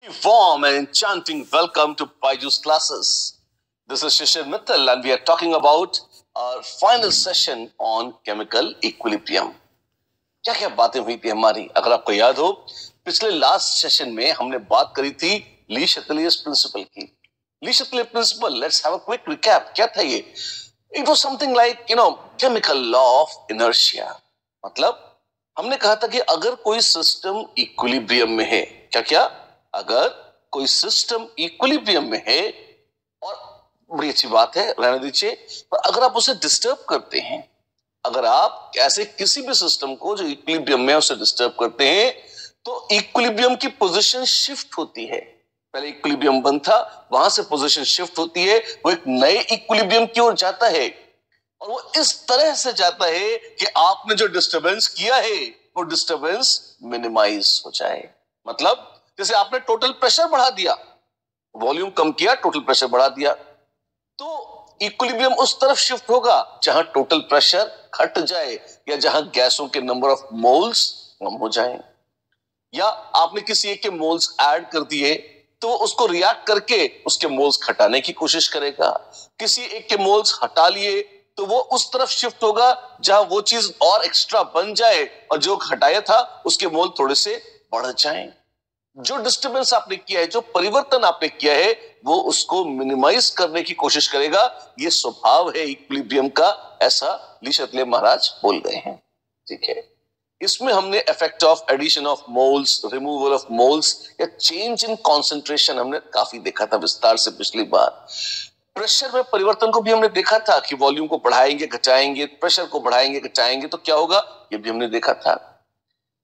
Warm and enchanting welcome to Baiju's classes. This is Shishir Mittal and we are talking about our final session on chemical equilibrium. क्या क्या बातें हुई थी हमारी? अगर आपको याद हो, पिछले लास्ट सेशन में हमने बात करी थी ली शतलियस प्रिंसिपल की. Le Chatelier's principle, let's have a quick recap. क्या था ये? It was something like chemical law of inertia. मतलब हमने कहा था कि अगर कोई सिस्टम इक्विलिब्रियम में है, क्या क्या, अगर कोई सिस्टम इक्विलिब्रियम में है, और बड़ी अच्छी बात है, रहने दीजिए, पर अगर आप उसे डिस्टर्ब करते हैं, अगर आप ऐसे किसी भी सिस्टम को जो इक्विलिब्रियम में उसे डिस्टर्ब करते हैं, तो इक्विलिब्रियम की पोजीशन शिफ्ट होती है. पहले इक्विलिब्रियम बंद था, वहां से पोजीशन शिफ्ट होती है, वो एक नए इक्विलिब्रियम की ओर जाता है, और वो इस तरह से जाता है कि आपने जो डिस्टरबेंस किया है वो डिस्टरबेंस मिनिमाइज हो जाए. मतलब जैसे आपने टोटल प्रेशर बढ़ा दिया, वॉल्यूम कम किया, टोटल प्रेशर बढ़ा दिया, तो इक्विलिब्रियम उस तरफ शिफ्ट होगा जहां टोटल प्रेशर घट जाए या जहां गैसों के नंबर ऑफ मोल्स कम हो जाए. या आपने किसी एक के मोल्स ऐड कर दिए तो उसको रिएक्ट करके उसके मोल्स घटाने की कोशिश करेगा. किसी एक के मोल्स हटा लिए तो वो उस तरफ शिफ्ट होगा जहां वो चीज और एक्स्ट्रा बन जाए और जो हटाया था उसके मोल थोड़े से बढ़ जाएं. जो डिस्टर्बेंस आपने किया है, जो परिवर्तन आपने किया है, वो उसको मिनिमाइज करने की कोशिश करेगा. ये स्वभाव है इक्विलिब्रियम का, ऐसा ली शतलियस महाराज बोल गए हैं. ठीक है, इसमें हमने effect of addition of moles, removal of moles या चेंज इन कॉन्सेंट्रेशन हमने काफी देखा था विस्तार से पिछली बार. प्रेशर में परिवर्तन को भी हमने देखा था कि वॉल्यूम को बढ़ाएंगे घटाएंगे, प्रेशर को बढ़ाएंगे घटाएंगे तो क्या होगा, ये भी हमने देखा था.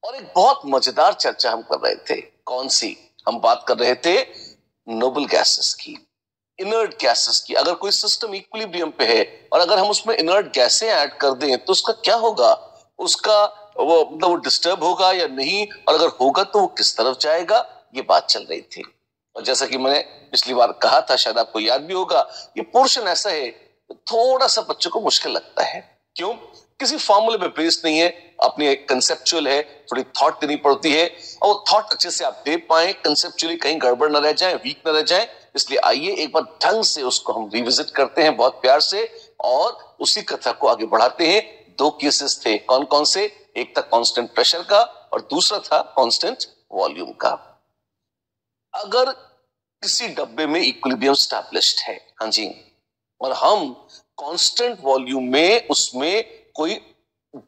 और एक बहुत मजेदार चर्चा हम कर रहे थे. कौन सी? हम बात कर रहे थे नोबल गैसेस की, इनर्ट गैसेस की. अगर कोई सिस्टम इक्विलिब्रियम पे है और अगर हम उसमें इनर्ट गैसें ऐड कर दें तो उसका क्या होगा, उसका वो डिस्टर्ब होगा या नहीं, और अगर होगा तो वो किस तरफ जाएगा, ये बात चल रही थी. और जैसा कि मैंने पिछली बार कहा था, शायद आपको याद भी होगा, ये पोर्शन ऐसा है थोड़ा सा बच्चों को मुश्किल लगता है. क्यों? किसी फॉर्मूले पे बेस्ड नहीं है, अपनी एक कंसेप्चुअल है, थोड़ी थॉट देनी पड़ती है, और वो थॉट अच्छे से आप दे पाए, कंसेप्चुअली कहीं गड़बड़ न रह जाए, वीक न रह जाए. इसलिए आइए एक बार ढंग से उसको हम रिविजिट करते हैं बहुत प्यार से, और उसी कथा को आगे बढ़ाते हैं. दो केसेस थे, कौन कौन से? एक था कांस्टेंट प्रेशर का और दूसरा था कांस्टेंट वॉल्यूम का. अगर किसी डब्बे में इक्विलिब्रियम स्टैब्लिश्ड है, हाँ जी, और हम कांस्टेंट वॉल्यूम में उसमें कोई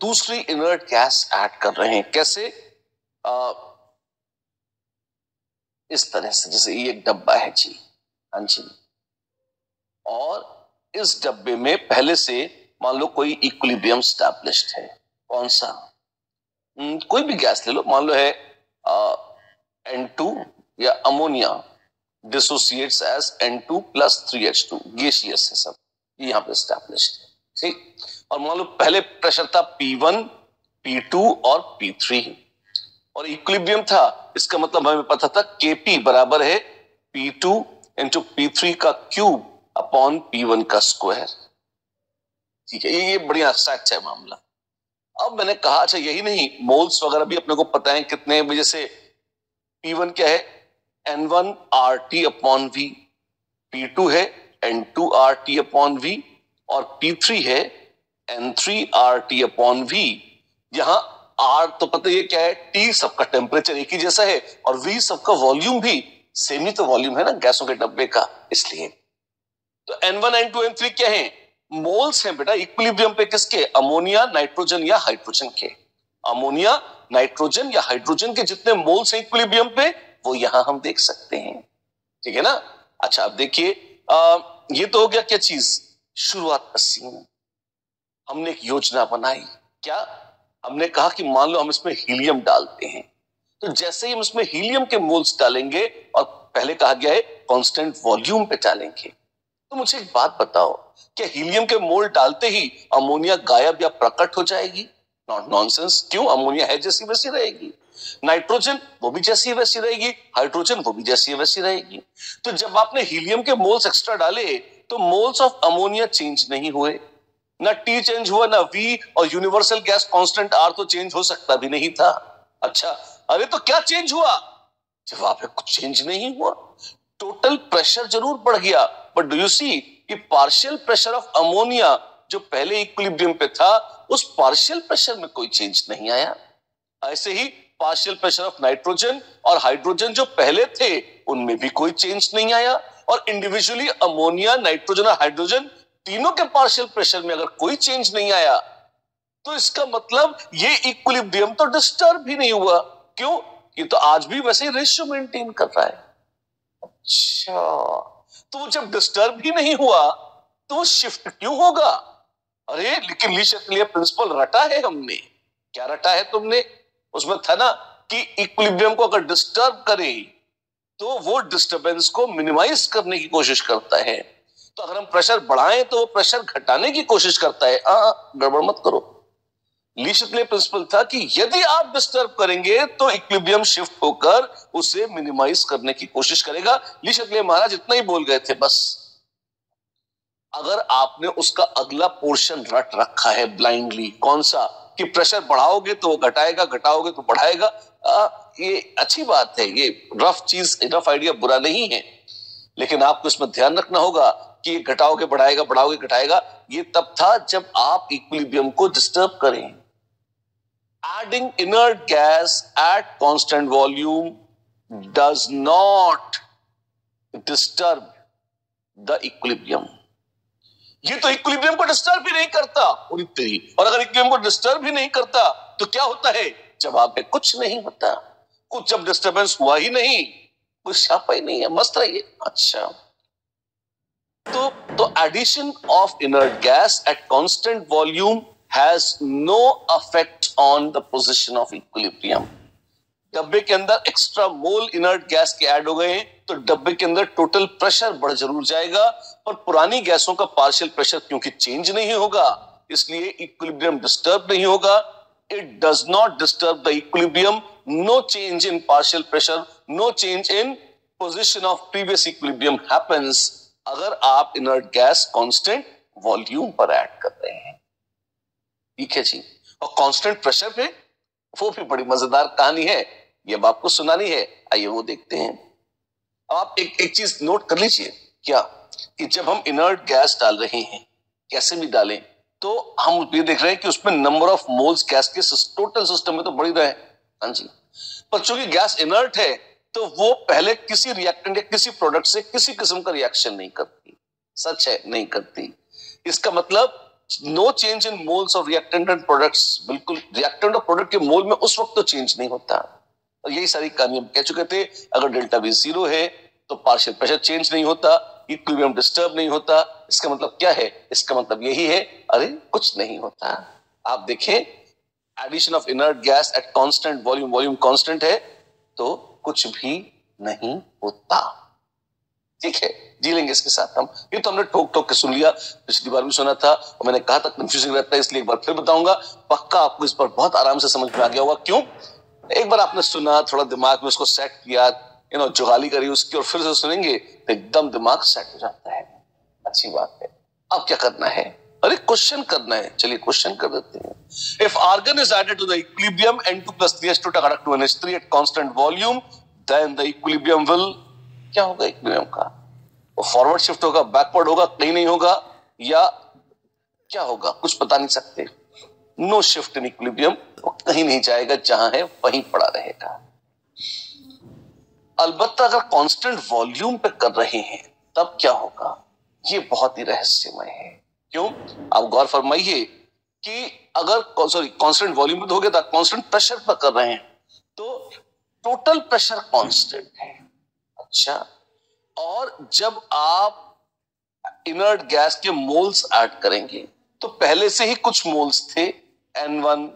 दूसरी इनर्ट गैस ऐड कर रहे हैं. कैसे? इस तरह से, जैसे ये एक डब्बा है जी, हाँ जी, और इस डब्बे में पहले से मान लो कोई इक्विलिब्रियम स्टैब्लिश्ड है. कौन सा? कोई भी गैस ले लो, मान लो है N2 या ammonia dissociates as N2 plus 3H2, gaseous है सब, यहां पे स्टैब्लिश्ड है. ठीक, और मान लो पहले प्रेशर था P1, P2 और P3, और इक्विलिब्रियम था. इसका मतलब हमें पता था Kp बराबर है P2 इंटू P3 का क्यूब अपॉन P1 का स्क्वायर. ठीक है, ये बढ़िया एक्सैक्ट है मामला. अब मैंने कहा अच्छा यही नहीं, मोल्स वगैरह भी अपने को पता है कितने. जैसे P1 क्या है, N1 RT upon V, P2 है N2 RT अपॉन V, और P3 है N3 RT अपॉन V. यहां R तो पता है क्या है, T सबका टेम्परेचर एक ही जैसा है, और V सबका वॉल्यूम भी सेम ही तो वॉल्यूम है ना गैसों के डब्बे का, इसलिए. तो N1 N2 N3 क्या है? मोल्स हैं बेटा इक्विलिब्रियम पे. किसके? अमोनिया, नाइट्रोजन या हाइड्रोजन के. अमोनिया, नाइट्रोजन या हाइड्रोजन के जितने मोल्स हैं इक्विलिब्रियम पे, वो यहां हम देख सकते हैं. ठीक है ना? अच्छा, अब देखिए, ये तो हो गया क्या चीज, शुरुआत का सीन. हमने एक योजना बनाई. क्या? हमने कहा कि मान लो हम इसमें हीलियम डालते हैं, तो जैसे ही हम इसमें हीलियम के मोल्स डालेंगे, और पहले कहा गया है कांस्टेंट वॉल्यूम पे डालेंगे, तो मुझे एक बात बताओ, क्या हीलियम के मोल डालते ही अमोनिया गायब या प्रकट हो जाएगी? Not nonsense. क्यों? अमोनिया है जैसी वैसी रहेगी, नाइट्रोजन वो भी जैसी वैसी रहेगी, हाइड्रोजन वो भी जैसी वैसी रहेगी. तो जब आपने हीलियम के मोल्स एक्स्ट्रा डाले तो मोल्स ऑफ अमोनिया चेंज नहीं हुए, ना T चेंज हुआ ना V, और यूनिवर्सल गैस कांस्टेंट R तो चेंज हो सकता भी नहीं था. अच्छा, अरे तो क्या चेंज हुआ? जवाब है कुछ चेंज नहीं हुआ। टोटल प्रेशर जरूर बढ़ गया, बट डू यू सी कि पार्शियल प्रेशर ऑफ अमोनिया जो पहले इक्विलिब्रियम पे था, उस पार्शियल प्रेशर में कोई चेंज नहीं आया। ऐसे ही पार्शियल प्रेशर ऑफ नाइट्रोजन और हाइड्रोजन जो पहले थे, उनमें भी कोई चेंज नहीं आया। और इंडिविजुअली अमोनिया, नाइट्रोजन और हाइड्रोजन तीनों के पार्शियल प्रेशर में अगर कोई चेंज नहीं आया, तो इसका मतलब ये इक्विलिब्रियम तो डिस्टर्ब ही नहीं हुआ। क्यों? ये तो आज भी वैसे ही रेशियो मेंटेन कर रहा है। अच्छा, तो वो जब डिस्टर्ब ही नहीं हुआ तो वो शिफ्ट क्यों होगा? अरे लेकिन ली प्रिंसिपल रटा है हमने। क्या रटा है तुमने? उसमें था ना कि इक्विलिब्रियम को अगर डिस्टर्ब करे तो वो डिस्टरबेंस को मिनिमाइज करने की कोशिश करता है। तो अगर हम प्रेशर बढ़ाएं तो वो प्रेशर घटाने की कोशिश करता है। गड़बड़ मत करो। ली शक्ले प्रिंसिपल था कि यदि आप डिस्टर्ब करेंगे तो इक्विलिब्रियम शिफ्ट होकर उसे मिनिमाइज करने की कोशिश करेगा। ली शक्ले महाराज इतना ही बोल गए थे बस। अगर आपने उसका अगला पोर्शन रट रखा है ब्लाइंडली, कौन सा? कि प्रेशर बढ़ाओगे तो वो घटाएगा, घटाओगे तो बढ़ाएगा, ये अच्छी बात है, ये रफ चीज, रफ आइडिया बुरा नहीं है, लेकिन आपको इसमें ध्यान रखना होगा कि ये घटाओगे बढ़ाएगा, बढ़ाओगे घटाएगा, ये तब था जब आप इक्विलिब्रियम को डिस्टर्ब करें। Adding inert gas at constant volume does not disturb the equilibrium. ये तो इक्विलिब्रियम को डिस्टर्ब ही नहीं करता। और अगर इक्विलिब्रियम को डिस्टर्ब ही नहीं करता तो क्या होता है? जवाब है कुछ नहीं होता। कुछ जब डिस्टर्बेंस हुआ ही नहीं, कुछ छापा ही नहीं है, मस्त रहिए। अच्छा, तो addition of inert gas at constant volume has no effect on the position of equilibrium. डब्बे के अंदर एक्स्ट्रा मोल इनर्ट गैस के ऐड हो गए तो डब्बे के अंदर टोटल प्रेशर बढ़ जरूर जाएगा, पर पुरानी गैसों का पार्शियल प्रेशर क्योंकि चेंज नहीं होगा, इसलिए इक्विलिब्रियम डिस्टर्ब नहीं होगा। It does not disturb the equilibrium. No change in partial pressure, no change in position of previous equilibrium happens अगर आप इनर्ट गैस कांस्टेंट वॉल्यूम पर ऐड कर रहे हैं। ठीक है जी। और कांस्टेंट प्रेशर पे वो भी बड़ी मजेदार कहानी है, ये अब आपको सुनानी है। आइए वो देखते हैं। आप एक चीज नोट कर लीजिए, क्या कि जब हम इनर्ट गैस डाल रहे हैं, कैसे भी डालें, तो हम ये देख रहे हैं कि उसमें नंबर ऑफ मोल्स गैस के टोटल सिस्टम में तो बढ़ रहे हैं। हाँ जी, पर चूंकि गैस इनर्ट है तो वो पहले किसी रिएक्टेंट या किसी प्रोडक्ट से किसी किस्म का रिएक्शन नहीं करती। सच है, नहीं करती। इसका मतलब no change in moles of reactant and products. बिल्कुल, रिएक्टेंट और प्रोडक्ट के मोल में उस वक्त तो चेंज नहीं होता। और यही सारी कहानी हम कह चुके थे। अगर डेल्टा V 0 है तो पार्शियल प्रेशर चेंज नहीं होता, इक्विलिब्रियम डिस्टर्ब नहीं होता। इसका मतलब क्या है? इसका मतलब यही है, अरे कुछ नहीं होता। आप देखें, addition of inert gas at constant volume, volume constant है तो कुछ भी नहीं होता। ठीक है, जी लेंगे इसके साथ हम। ये तो हमने ठोक ठोक के सुन लिया, पिछली बार भी सुना था और मैंने कहा था कंफ्यूजिंग रहता है, इसलिए एक बार फिर बताऊंगा। पक्का आपको इस पर बहुत आराम से समझ में आ गया होगा। क्यों? एक बार आपने सुना, थोड़ा दिमाग में उसको सेट किया, जुगाली करी उसकी, और फिर से सुनेंगे तो एकदम दिमाग सेट हो जाता है। अच्छी बात है। अब क्या करना है? अरे क्वेश्चन करना है। चलिए क्वेश्चन कर देते हैं। If argon is added to the equilibrium N2 + 3H2 = 2NH3 at constant volume, then the equilibrium will, क्या होगा इक्विलिब्रियम का? वो फॉरवर्ड शिफ्ट होगा, बैकवर्ड होगा, कहीं नहीं होगा, या क्या होगा? कुछ बता नहीं सकते। नो शिफ्ट इन इक्विलिब्रियम, वो कहीं नहीं जाएगा, जहां है वहीं पड़ा रहेगा। अलबत्ता अगर कांस्टेंट वॉल्यूम पे कर रहे हैं तब क्या होगा? ये बहुत ही रहस्यमय है। क्यों? आप गौर फरमाइए कि अगर कांस्टेंट वॉल्यूम पे तो हो गया था, कांस्टेंट प्रेशर पर कर रहे हैं तो टोटल प्रेशर कांस्टेंट है। अच्छा, और जब आप इनर्ट गैस के मोल्स ऐड करेंगे तो पहले से ही कुछ मोल्स थे, N1,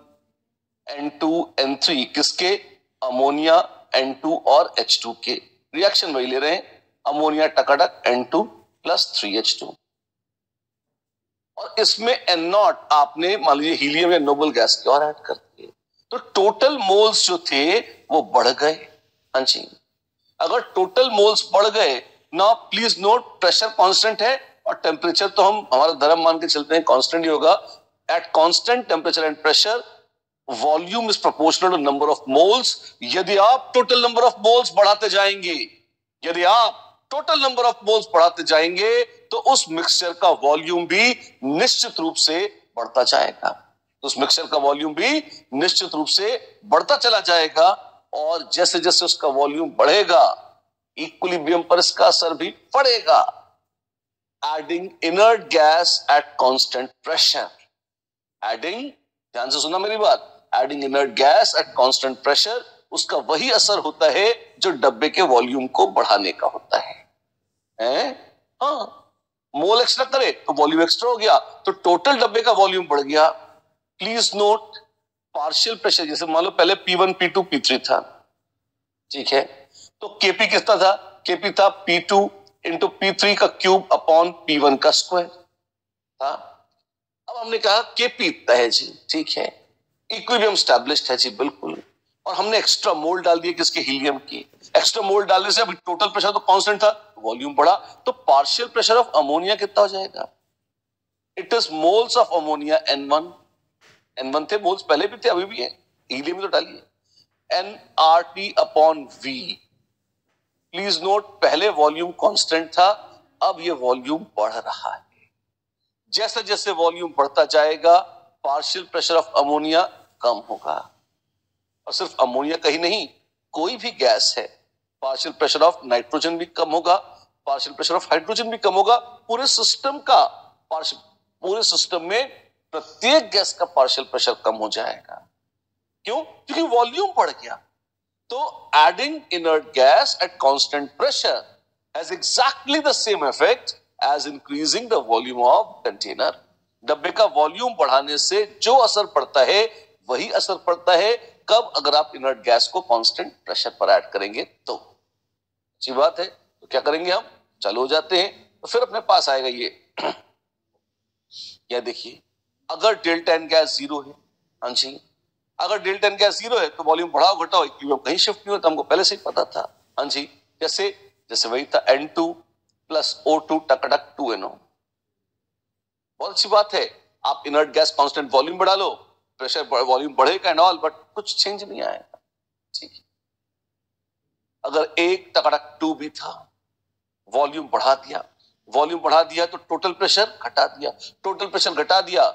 N2, N3, किसके? अमोनिया, N2 और H2 के। रिएक्शन वही ले रहे हैं, अमोनिया टकाटक N2 + 3H2। और इसमें N0 आपने मान लीजिए हीलियम या नोबल गैस के और ऐड कर दिए, तो टोटल मोल्स जो थे वो बढ़ गए। हाँ जी, अगर टोटल मोल्स बढ़ गए ना, प्लीज नोट, प्रेशर कांस्टेंट है और टेम्परेचर तो हम हमारा धर्म मान के चलते हैं कांस्टेंट ही होगा। At constant temperature and pressure volume is proportional to number of moles. यदि आप टोटल नंबर ऑफ मोल्स बढ़ाते जाएंगे, यदि आप टोटल नंबर ऑफ मोल्स बढ़ाते जाएंगे तो उस मिक्सचर का वॉल्यूम भी निश्चित रूप से बढ़ता जाएगा। तो उस मिक्सचर का वॉल्यूम भी निश्चित रूप से बढ़ता चला जाएगा, और जैसे जैसे उसका वॉल्यूम बढ़ेगा इक्विलिब्रियम पर इसका असर भी पड़ेगा। Adding inert gas at constant pressure, adding, ध्यान से सुना मेरी बात, adding inert gas at constant pressure, उसका वही असर होता है जो डब्बे के वॉल्यूम को बढ़ाने का होता है। हाँ, मोल एक्स्ट्रा करे तो वॉल्यूम एक्स्ट्रा हो गया, तो टोटल डब्बे का वॉल्यूम बढ़ गया। प्लीज नोट, पार्शियल प्रेशर, जैसे मान लो पहले P1 P2 P3 था, ठीक है, तो Kp कितना था? Kp था P2 इंटू P3 का क्यूब अपॉन P1 का स्क्वायर था। अब हमने कहा Kp इतना है जी, ठीक है, इक्विलिब्रियम एस्टैब्लिश्ड है जी, बिल्कुल, और हमने एक्स्ट्रा मोल डाल दिए किसके? हीलियम की। एक्स्ट्रा मोल डालने से अभी टोटल प्रेशर तो कांस्टेंट था, वॉल्यूम बढ़ा, तो पार्शियल प्रेशर ऑफ अमोनिया कितना हो जाएगा? It is moles of ammonia N1, N1 थे, मोल्स पहले भी थे, अभी भी है, हीलियम तो डालिए, nRT upon V। Please note, पहले वॉल्यूम कांस्टेंट था, अब ये वॉल्यूम बढ़ रहा है। जैसे जैसे वॉल्यूम बढ़ता जाएगा पार्शियल प्रेशर ऑफ अमोनिया कम होगा। और सिर्फ अमोनिया का ही नहीं, कोई भी गैस है, पार्शियल प्रेशर ऑफ नाइट्रोजन भी कम होगा, पार्शियल प्रेशर ऑफ हाइड्रोजन भी कम होगा, पूरे सिस्टम का, पूरे सिस्टम में प्रत्येक गैस का पार्शियल प्रेशर कम हो जाएगा। क्यों? क्योंकि वॉल्यूम बढ़ गया। तो adding inert gas at constant pressure has exactly the same effect as increasing the volume of container. डब्बे का वॉल्यूम बढ़ाने से जो असर पड़ता है वही असर पड़ता है कब? अगर आप इनर्ट गैस को कांस्टेंट प्रेशर पर ऐड करेंगे तो। अच्छी बात है, तो क्या करेंगे हम? चालू हो जाते हैं, तो फिर अपने पास आएगा ये या देखिए, अगर डेल्टा एन गैस जीरो है, हाँ जी, अगर डेल्टा एन गैस जीरो है तो वॉल्यूम बढ़ाओ घटाओ इक्विलिब्रियम कहीं शिफ्ट नहीं होता, हमको पहले से ही पता था, हाँ जी। जैसे जैसे वही था N2 प्लस O2 टकटक 2NO। बहुत अच्छी बात है, आप इनर्ट गैस कांस्टेंट वॉल्यूम बढ़ा लो, प्रेशर वॉल्यूम बढ़ेगा एंड ऑल, बट कुछ चेंज नहीं आएगा, ठीक है। अगर एक टकटक 2 भी था, वॉल्यूम बढ़ा दिया, वॉल्यूम बढ़ा दिया तो टोटल प्रेशर घटा दिया, टोटल प्रेशर घटा दिया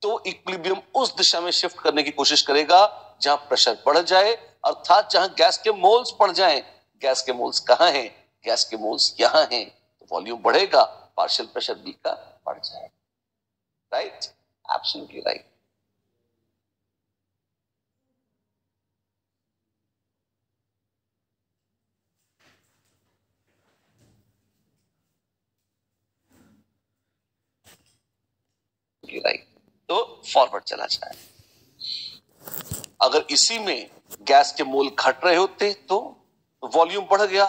तो इक्विलिब्रियम उस दिशा में शिफ्ट करने की कोशिश करेगा जहां प्रेशर बढ़ जाए, अर्थात जहां गैस के मोल्स बढ़ जाएं। गैस के मोल्स कहां हैं? गैस के मोल्स यहां हैं, तो वॉल्यूम बढ़ेगा, पार्शियल प्रेशर भी का बढ़ जाएगा। राइट? Absolutely right. राइट, तो फॉरवर्ड चला जाए। अगर इसी में गैस के मोल घट रहे होते तो वॉल्यूम बढ़ गया,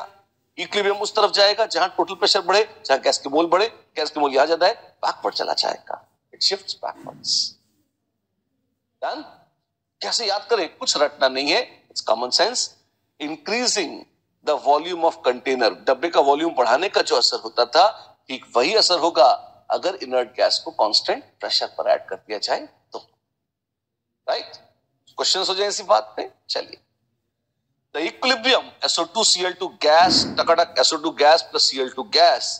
इक्विलिब्रियम उस तरफ जाएगा जहां टोटल प्रेशर बढ़े, जहां गैस के मोल बढ़े, गैस के मोल यहां ज्यादा है, बैकवर्ड चला जाएगा, इट शिफ्ट्स बैकवर्ड्स। डन? कैसे याद करें? कुछ रटना नहीं है, it's common sense. Increasing the volume of container, डब्बे का वॉल्यूम बढ़ाने का जो असर होता था, ठीक वही असर होगा अगर इनर्ट गैस को कांस्टेंट प्रेशर पर ऐड कर दिया जाए तो। राइट? क्वेश्चंस हो जाए इसी बात पे। चलिए, the equilibrium SO2 Cl2 gas टकटक SO2 gas plus Cl2 gas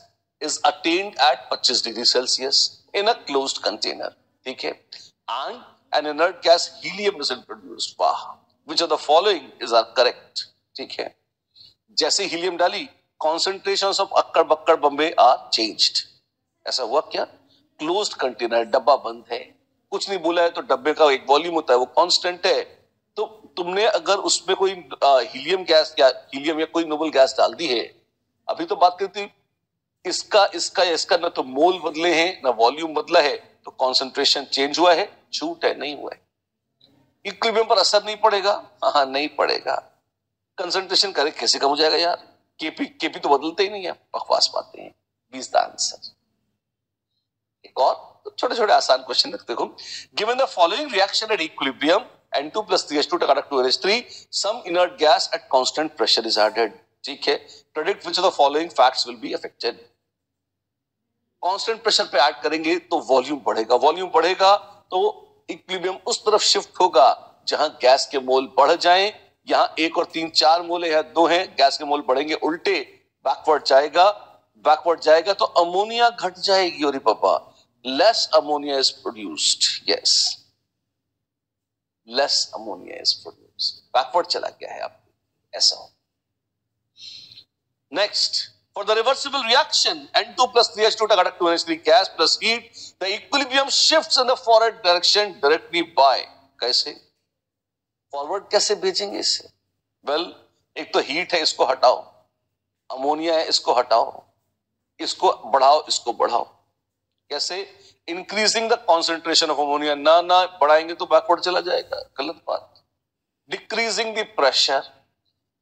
is attained at 25 degree Celsius in a closed container, ठीक है, and an inert gas helium is introduced। वाह, which of the following is are correct, ठीक है। जैसे helium डाली, concentrations of अक्कड़ बक्कड़ Bombay are changed। ऐसा हुआ क्या? क्लोज्ड कंटेनर, डब्बा बंद है, कुछ नहीं बोला है, तो डब्बे का एक वॉल्यूम होता है वो कांस्टेंट है, तो तुमने अगर उसमें कोई हीलियम गैस या हीलियम या कोई नोबल गैस डाल दी है, अभी तो बात करती इसका इसका या इसका, ना तो मोल बदले हैं ना वॉल्यूम बदला है, तो कॉन्सेंट्रेशन चेंज हुआ है? झूठ है, नहीं हुआ है। इक्विलिब्रियम पर असर नहीं पड़ेगा? हाँ, नहीं पड़ेगा। कंसेंट्रेशन करे कैसे कम हो जाएगा यार? केपी तो बदलते ही नहीं है, बकवास बातें हैं। 20 का आंसर। एक और छोटे छोटे आसान क्वेश्चन रखते हो। Given the following reaction at equilibrium N2 plus 3H2 टकटक 2NH3 some inert gas at constant pressure is added, ठीक है। Predict which of the following facts will be affected। Constant pressure पे ऐड करेंगे तो volume बढ़ेगा, volume बढ़ेगा तो equilibrium उस तरफ शिफ्ट होगा जहां गैस के मोल बढ़ जाएं। यहां 1 और 3 4 मोल है, 2 हैं, गैस के मोल बढ़ेंगे, उल्टे बैकवर्ड जाएगा तो अमोनिया घट जाएगी। और पापा less ammonia is produced, yes, less ammonia is produced, backward चला गया है आपको, ऐसा हो। Next, for the reversible reaction N2 plus 3H2 टकटक 2NH3 gas plus heat, the equilibrium shifts in the forward direction directly by, कैसे forward कैसे भेजेंगे इसे? वेल, एक तो हीट है, इसको हटाओ, अमोनिया है, इसको हटाओ, इसको बढ़ाओ, इसको बढ़ाओ, कैसे? Increasing the concentration of ammonia, ना बढ़ाएंगे तो बैकवर्ड चला जाएगा, गलत बात। Decreasing the pressure,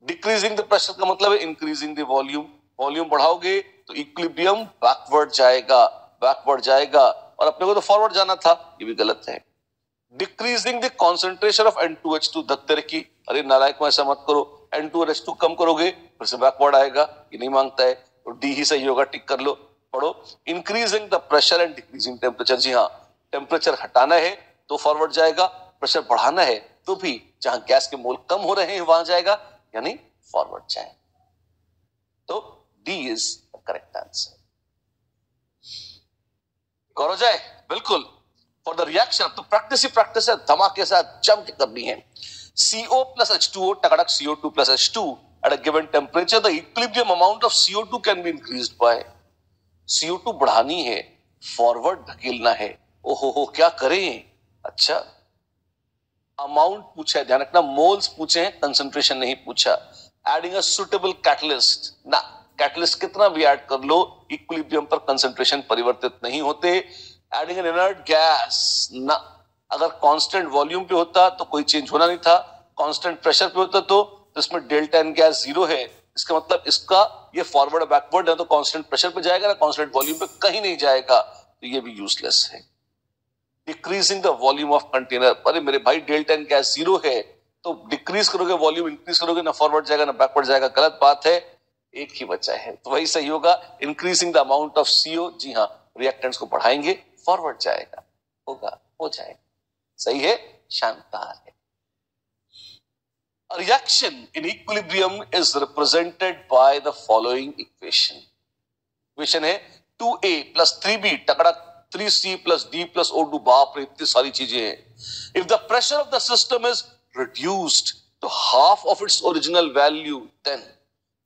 decreasing the pressure का मतलब है इंक्रीजिंग द वॉल्यूम, वॉल्यूम बढ़ाओगे तो इक्विलिब्रियम बैकवर्ड जाएगा और अपने को तो फॉरवर्ड जाना था, ये भी गलत है। Decreasing the concentration of N2H2, धक्के रखी, अरे नालायक में ऐसा मत करो, N2 और H2 कम करोगे फिर से बैकवर्ड आएगा, ये नहीं मांगता है, तो डी ही सही होगा, टिक कर लो, पढ़ो। Increasing the pressure and decreasing temperature, जी हाँ, टेम्परेचर हटाना है तो फॉरवर्ड जाएगा, प्रेशर बढ़ाना है तो भी जहां गैस के मोल कम हो रहे हैं वहां जाएगा, यानी फॉरवर्ड जाएगा। तो D is the correct answer. हो जाए बिल्कुल। फॉर द रिएक्शन, तो प्रैक्टिस है, धमाके साथ जम के करनी है। CO plus H2O टकटक CO2 plus H2 at a given temperature, the equilibrium amount of CO2 can be increased by, CO2 बढ़ानी है, फॉरवर्ड धकेलना है, ओहो क्या करें? अच्छा, अमाउंट पूछा है, ध्यान रखना, मोल्स पूछे हैं, कंसंट्रेशन नहीं पूछा। एडिंग अ सुटेबल कैटलिस्ट, ना, कैटलिस्ट कितना भी ऐड कर लो, इक्विलिब्रियम पर कंसंट्रेशन परिवर्तित नहीं होते। एडिंग एन इनर्ट गैस, ना, अगर कांस्टेंट वॉल्यूम पे होता तो कोई चेंज होना नहीं था, कांस्टेंट प्रेशर पे होता तो इसमें डेल्टा एन गैस 0 है, इसका मतलब इसका ये फॉरवर्ड बैकवर्ड है तो कांस्टेंट प्रेशर पे जाएगा ना, कांस्टेंट वॉल्यूम पे कहीं नहीं जाएगा, तो ये भी यूजलेस है। Decreasing the volume of container, अरे मेरे भाई डेल्टा एन गैस 0 है तो डिक्रीज करोगे वॉल्यूम, इंक्रीज करोगे ना फॉरवर्ड जाएगा ना बैकवर्ड जाएगा, गलत बात है, एक ही बचा है, तो वही सही होगा। Increasing the amount of CO, जी हाँ, रिएक्टेंट्स को बढ़ाएंगे, फॉरवर्ड जाएगा, होगा, हो जाएगा, सही है, शानदार है। A reaction in equilibrium is represented by the following equation. Equation है 2A plus 3B टकड़क 3C plus D plus O2, बाप रे इतनी सारी चीजें हैं। If the pressure of the system is reduced to half of its original value, then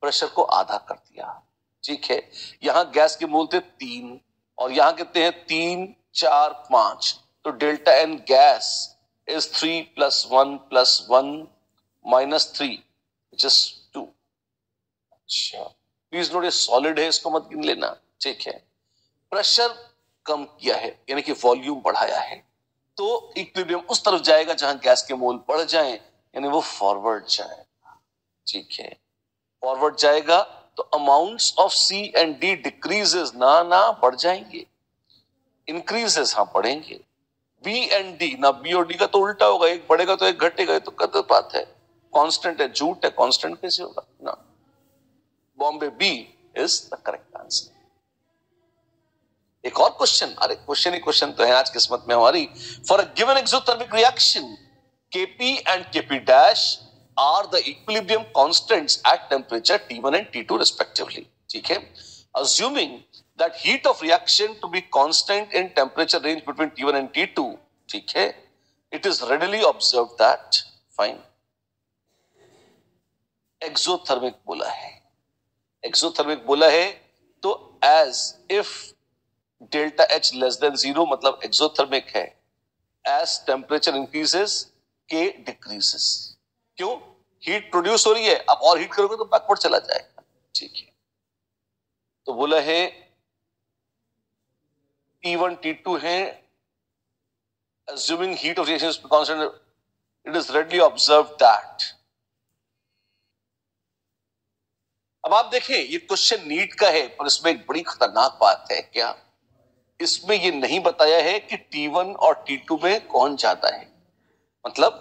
pressure को आधा कर दिया, ठीक है। यहां गैस के मोल थे 3 और यहां कितने हैं 3 4 5, तो delta n gas is 3 plus 1 plus 1 minus 3 which is 2। अच्छा, प्लीज नोट ये सॉलिड है, इसको मत गिन लेना, ठीक है। प्रेशर कम किया है यानी कि वॉल्यूम बढ़ाया है, तो इक्विलिब्रियम उस तरफ जाएगा जहां गैस के मोल बढ़ जाएं, यानी वो फॉरवर्ड जाएगा, ठीक है। फॉरवर्ड जाएगा तो amounts of C and D decreases, ना बढ़ जाएंगे, इंक्रीजेस हाँ बढ़ेंगे। B एंड D, ना B और D का तो उल्टा होगा, एक बढ़ेगा तो एक घटेगा, तो गलत बात है, कांस्टेंट है, झूठ है, कांस्टेंट कैसे होगा ना। Bombay B is the correct answer. एक और क्वेश्चन, अरे क्वेश्चन ही क्वेश्चन तो है आज किस्मत में हमारी। For a given exothermic reaction Kp and Kp dash are the equilibrium constants at temperature T1 and T2 respectively, ठीक है। Assuming that heat of reaction to be constant in temperature range between T1 and T2, ठीक है, it is readily observed that, fine, exothermic बोला है, exothermic बोला है, तो as if delta H less than 0 मतलब exothermic है, as temperature increases K decreases, क्यों? हीट प्रोड्यूस हो रही है, अब और हीट करोगे तो बैकवर्ड चला जाएगा, ठीक है। तो बोला है T1 T2 है, assuming heat of reaction is constant, it is readily observed that। अब आप देखें ये क्वेश्चन नीट का है, पर इसमें एक बड़ी खतरनाक बात है, क्या इसमें ये नहीं बताया है कि T1 और T2 में कौन जाता है। मतलब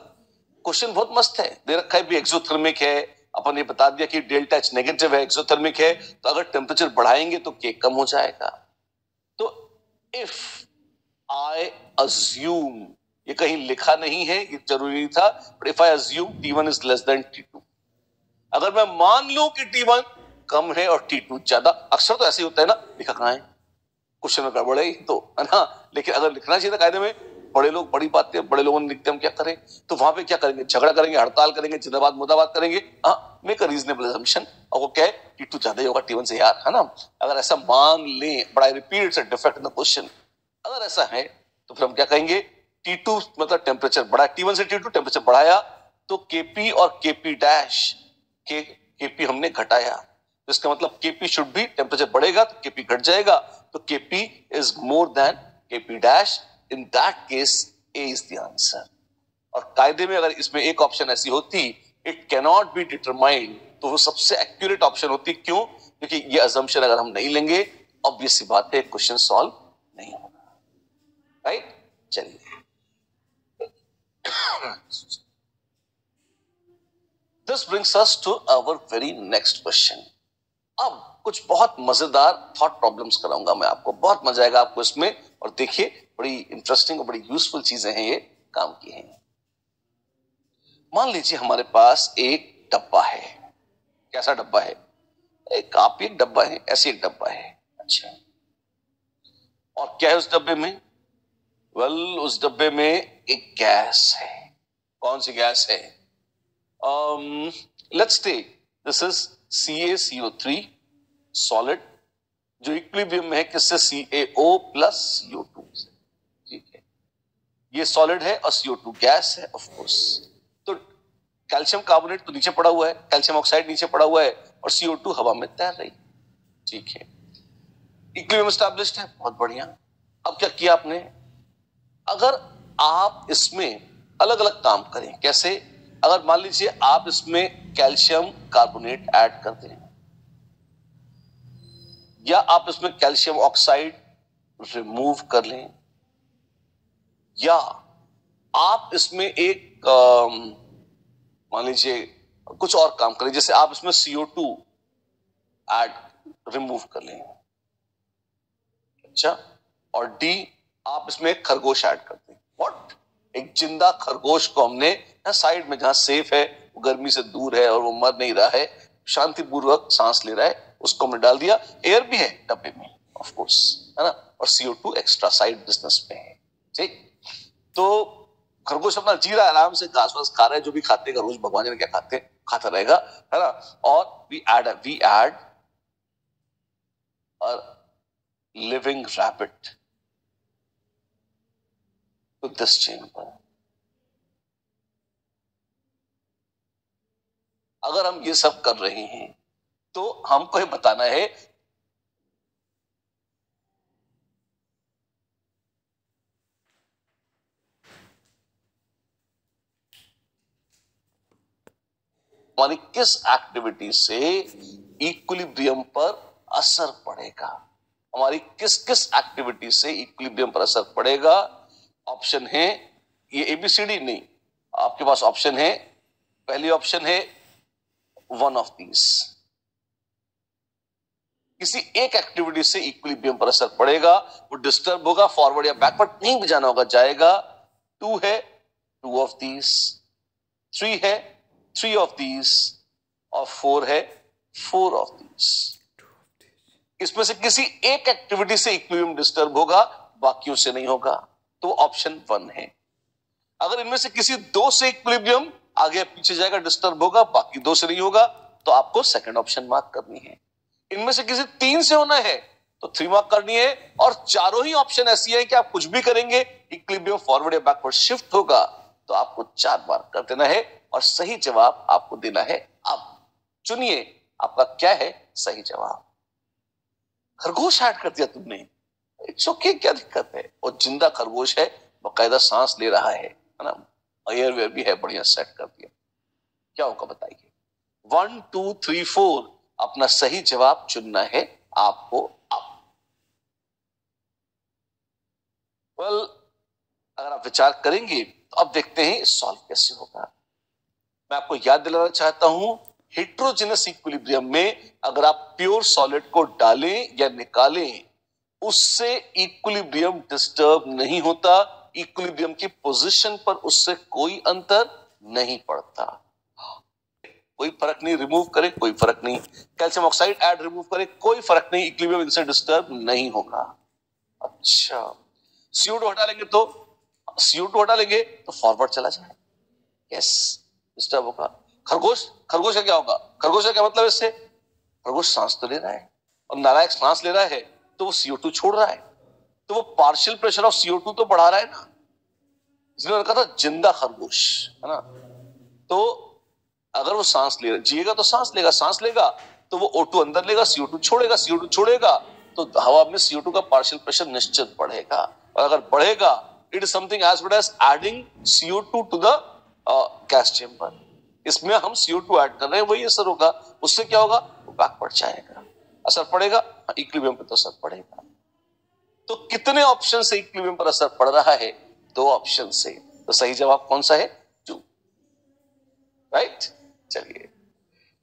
क्वेश्चन बहुत मस्त है, दे रखा है भी एक्सोथर्मिक है, अपन ये बता दिया कि डेल्टा H नेगेटिव है, एक्सोथर्मिक है, तो अगर टेम्परेचर बढ़ाएंगे तो K कम हो जाएगा। तो इफ आई अज्यूम ये कहीं लिखा नहीं है, ये जरूरी नहीं था, but if I assume T1 is less than T2, अगर मैं मान लूं कि T1 कम है और T2 ज्यादा, अक्सर तो ऐसे ही होता है ना, लिखा कहां है, क्वेश्चन में गड़बड़ है तो, है ना, लेकिन अगर लिखना चाहिए था कायदे में, बड़े लोग बड़ी बातें बड़े लोगों ने लिखते, हम क्या करें, तो वहां पे क्या करेंगे, झगड़ा करेंगे, हड़ताल करेंगे, जिंदाबाद मुर्दाबाद करेंगे, हाँ, मेक अ रीजनेबल असम्पशन, और वो क्या है, T2 ज्यादा ही होगा T1 से यार, है ना, अगर ऐसा मान लें, but I repeat it's a defect in the question, अगर ऐसा है तो फिर हम क्या कहेंगे, T2 मतलब टेम्परेचर बढ़ा, T1 से T2 टेम्परेचर बढ़ाया, तो Kp और Kp डैश के Kp हमने घटाया, तो इसका मतलब Kp शुड भी, टेम्परेचर बढ़ेगा तो Kp घट जाएगा, तो Kp is more than Kp dash, in that case A is the answer. और कायदे में अगर इसमें एक ऑप्शन ऐसी होती, it can not be determined, तो वो सबसे एक्यूरेट ऑप्शन होती, क्यों, क्योंकि ये अजम्पशन अगर हम नहीं लेंगे, ऑब्वियस सी बात है, क्वेश्चन सॉल्व नहीं होगा, राइट। चलिए this brings us to our very next question. अब कुछ बहुत मजेदार थॉट प्रॉब्लम्स कराऊंगा मैं आपको, बहुत मजा आएगा आपको इसमें, और देखिए बड़ी इंटरेस्टिंग और बड़ी यूजफुल चीजें हैं ये काम की हैं। मान लीजिए हमारे पास एक डब्बा है, कैसा डब्बा है, एक आप एक डब्बा है, ऐसे एक डब्बा है, अच्छा, और क्या है उस डब्बे में, वेल उस डब्बे में एक गैस है, कौन सी गैस है, let's take this is CaCO3 solid, जो इक्विलिब्रियम में है किससे, CaO प्लस CO2 से, ठीक है, ये सॉलिड है और CO2 गैस है ऑफ कोर्स, तो कैल्शियम कार्बोनेट तो नीचे पड़ा हुआ है, कैल्शियम ऑक्साइड नीचे पड़ा हुआ है, और CO2 हवा में तैर रही, ठीक है, इक्विलिब्रियम एस्टैब्लिश्ड है, बहुत बढ़िया। अब क्या किया आपने, अगर आप इसमें अलग अलग काम करें, कैसे, अगर मान लीजिए आप इसमें कैल्शियम कार्बोनेट ऐड कर दें, या आप इसमें कैल्शियम ऑक्साइड रिमूव कर लें, या आप इसमें एक मान लीजिए कुछ और काम करें, जैसे आप इसमें CO2 ऐड रिमूव कर लें, अच्छा, और डी आप इसमें एक खरगोश ऐड कर दें, व्हाट, एक जिंदा खरगोश को हमने साइड में, जहां सेफ है, वो गर्मी से दूर है और वो मर नहीं रहा है, शांतिपूर्वक सांस ले रहा है, उसको हमने डाल दिया, एयर भी है डब्बे में ऑफ कोर्स, है ना, और CO2 एक्स्ट्रा साइड बिजनेस में है, ठीक, तो खरगोश अपना जी रहा है, आराम से घास वास खा रहा है, जो भी खाते हैं खरगोश, भगवान ने क्या खाते हैं, खाता रहेगा, है ना, और we add a living rabbit to this chamber. अगर हम ये सब कर रहे हैं तो हमको ये बताना है हमारी किस एक्टिविटी से इक्विलिब्रियम पर असर पड़ेगा, हमारी किस किस एक्टिविटी से इक्विलिब्रियम पर असर पड़ेगा। ऑप्शन है ये ABCD नहीं, आपके पास ऑप्शन है, पहली ऑप्शन है वन ऑफ दीज, किसी एक एक्टिविटी से इक्विलिब्रियम पर असर पड़ेगा, वो डिस्टर्ब होगा, फॉरवर्ड या बैकवर्ड नहीं भी जाना होगा, जाएगा। 2 है 2 ऑफ दीज, 3 है 3 ऑफ दीज, और 4 है 4 ऑफ दीज। इसमें से किसी एक एक्टिविटी से इक्विलिब्रियम डिस्टर्ब होगा, बाकियों से नहीं होगा, तो ऑप्शन 1 है। अगर इनमें से किसी 2 से इक्विलिब्रियम आगे पीछे जाएगा, डिस्टर्ब होगा, बाकी 2 से नहीं होगा, तो आपको सेकंड ऑप्शन मार्क करनी है। इनमें से किसी 3 से होना है तो 3 मार्क करनी है, और चारों ही ऑप्शन ऐसी है कि आप कुछ भी करेंगे, इक्विलिब्रियम फॉरवर्ड या बैकवर्ड शिफ्ट होगा, तो आपको 4 मार्क कर देना है, और सही जवाब आपको देना है। आप चुनिए आपका क्या है सही जवाब। खरगोश ऐड कर दिया तुमने, इट्स ओके, क्या दिक्कत है, और जिंदा खरगोश है, बाकायदा सांस ले रहा है ना, एयरवेयर भी है, बढ़िया सेट कर दिया, क्या होगा बताइए। 1 2 3 4 अपना सही जवाब चुनना है आपको। अब वेल अगर आप विचार करेंगे तो अब देखते हैं सॉल्व कैसे होगा। मैं आपको याद दिलाना चाहता हूं, हेट्रोजेनस इक्विलिब्रियम में अगर आप प्योर सॉलिड को डालें या निकालें, उससे इक्विलिब्रियम डिस्टर्ब नहीं होता, इक्विलिब्रियम की पोजीशन पर उससे कोई अंतर नहीं पड़ता। कोई फर्क नहीं, रिमूव करे कोई फर्क नहीं, कैल्शियम ऑक्साइड ऐड रिमूव करे कोई फर्क नहीं, इक्विलिब्रियम इनसे डिस्टर्ब नहीं होगा। अच्छा, CO2 हटा लेंगे तो CO2 हटा लेंगे तो फॉरवर्ड चला जाए, यस, डिस्टर्ब होगा। खरगोश, खरगोश का क्या होगा? खरगोश का क्या मतलब इससे? खरगोश सांस तो ले रहा है और नालायक सांस ले रहा है तो वो CO2 छोड़ रहा है, तो वो पार्शियल प्रेशर ऑफ CO2 तो बढ़ा रहा है ना, इसलिए मैंने कहा था जिंदा खरगोश, है ना। तो अगर वो सांस ले जिएगा तो सांस लेगा, सांस लेगा तो वो O2 अंदर लेगा, CO2 छोड़ेगा, CO2 छोड़ेगा तो हवा में CO2 का पार्शियल प्रेशर निश्चित बढ़ेगा, और अगर बढ़ेगा it is something as good as adding CO2 to the gas chamber. इसमें हम CO2 ऐड कर रहे हैं, वही असर होगा। उससे क्या होगा? वो बैकवर्ड जाएगा, असर पड़ेगा इक्विलिब्रियम पे, तो असर पड़ेगा। तो कितने ऑप्शन से इक्विलिब्रियम पर असर पड़ रहा है? 2 ऑप्शन से। तो सही जवाब कौन सा है? 2, राइट। चलिए,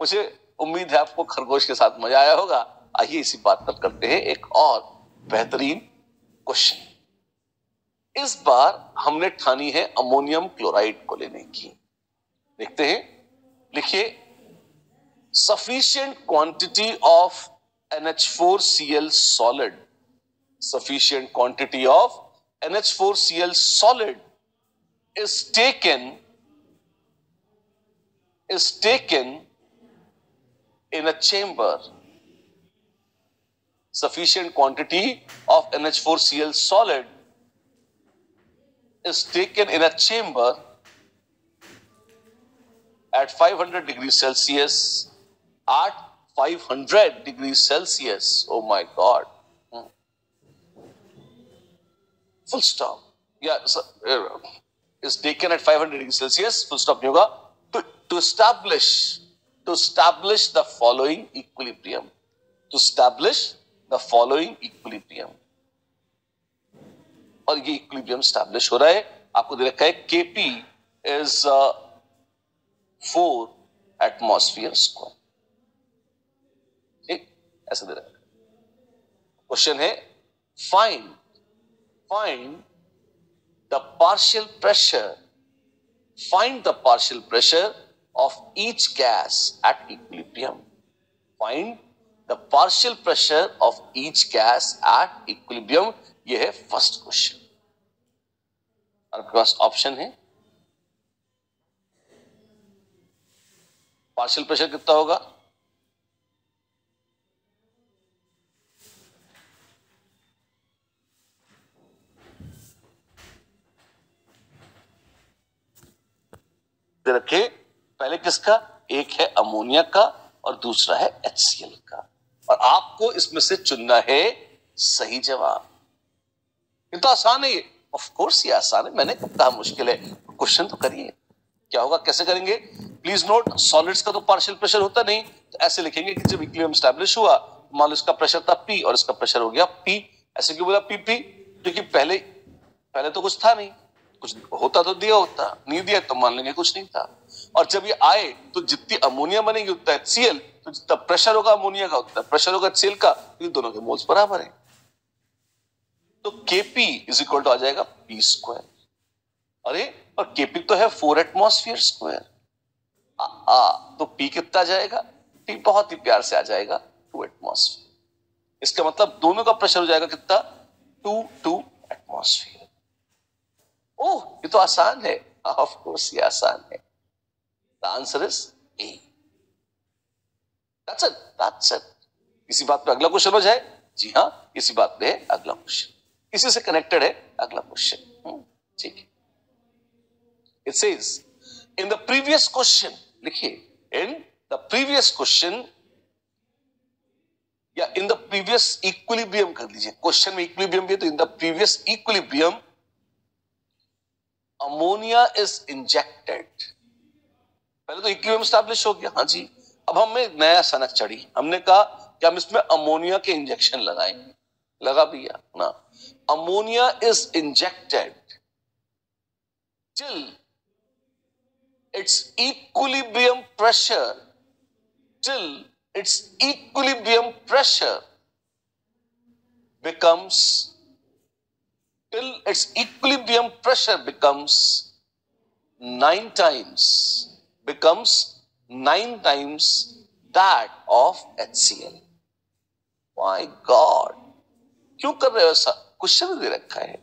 मुझे उम्मीद है आपको खरगोश के साथ मजा आया होगा। आइए इसी बात पर करते हैं एक और बेहतरीन क्वेश्चन। इस बार हमने ठानी है अमोनियम क्लोराइड को लेने की। देखते हैं, लिखिए, sufficient quantity of NH4Cl solid, sufficient quantity of NH4Cl solid is taken in a chamber. Sufficient quantity of NH4Cl solid is taken in a chamber at 500 degrees Celsius, at 500 degrees Celsius, oh my God, full stop, is taken at 500 degrees Celsius, full stop नहीं होगा, to establish the following equilibrium, to establish the following equilibrium, और ये equilibrium establish हो रहा है। आपको दे रखा है Kp is 4 एटमॉस्फेयर स्क्वायर, ठीक, ऐसा दे रखा है। क्वेश्चन है, find the partial pressure of each gas at equilibrium. Find the partial pressure of each gas at equilibrium. ये है फर्स्ट क्वेश्चन। आपके पास ऑप्शन है, पार्शियल प्रेशर कितना होगा? रखे, पहले किसका? एक है अमोनिया का और दूसरा है HCl का, और आपको इसमें से चुनना है सही जवाब। ये तो आसान है, ये ऑफ कोर्स ये आसान है, मैंने कब कहा मुश्किल है? क्वेश्चन तो करिए। क्या होगा, कैसे करेंगे? प्लीज नोट, सॉलिड्स का तो पार्शियल प्रेशर होता नहीं, तो ऐसे लिखेंगे कि जब इक्विलिब्रियम एस्टैब्लिश हुआ, मान लो इसका प्रेशर था P और इसका प्रेशर हो गया P। ऐसे क्यों बोला PP? क्योंकि पहले तो कुछ था नहीं, कुछ होता तो दिया होता, नहीं दिया तो मान लेंगे कुछ नहीं था। और जब ये आए तो जितनी अमोनिया बनेगी उतना HCl, तो जितना प्रेशर होगा अमोनिया का उतना प्रेशर होगा HCl का, क्योंकि दोनों के मोल्स बराबर हैं। तो Kp इज इक्वल टू आ जाएगा P स्क्वायर। अरे, और Kp तो है 4 एटमॉस्फेयर स्क्वायर, तो P कितना जाएगा? P बहुत ही प्यार से आ जाएगा 2 एटमॉस्फेयर। इसका मतलब दोनों का प्रेशर हो जाएगा कितना? 2 एटमॉस्फेयर। ओह, ये तो आसान है। ऑफ कोर्स ये आसान है। The answer is A। That's it। इसी बात पे अगला क्वेश्चन हो जाए। जी हाँ, इसी बात पे है अगला क्वेश्चन, इसी से कनेक्टेड है अगला क्वेश्चन। ठीक है, it says in the previous question, लिखिए, इन द प्रीवियस क्वेश्चन या इन द प्रीवियस इक्विलिब्रियम कर लीजिए, क्वेश्चन में इक्विलिब्रियम भी है, तो in the previous equilibrium ammonia is injected. पहले तो इक्विलिब्रियम स्टैब्लिश हो गया, हाँ जी। अब हमें नया सनक चढ़ी, हमने कहा कि हम इसमें अमोनिया के इंजेक्शन लगाएंगे, लगा भी ना। Ammonia is injected till its equilibrium pressure, till its equilibrium pressure becomes till its equilibrium pressure becomes 9 times that of HCl. My God, क्यों कर रहे हो ऐसा? क्वेश्चन दे रखा है,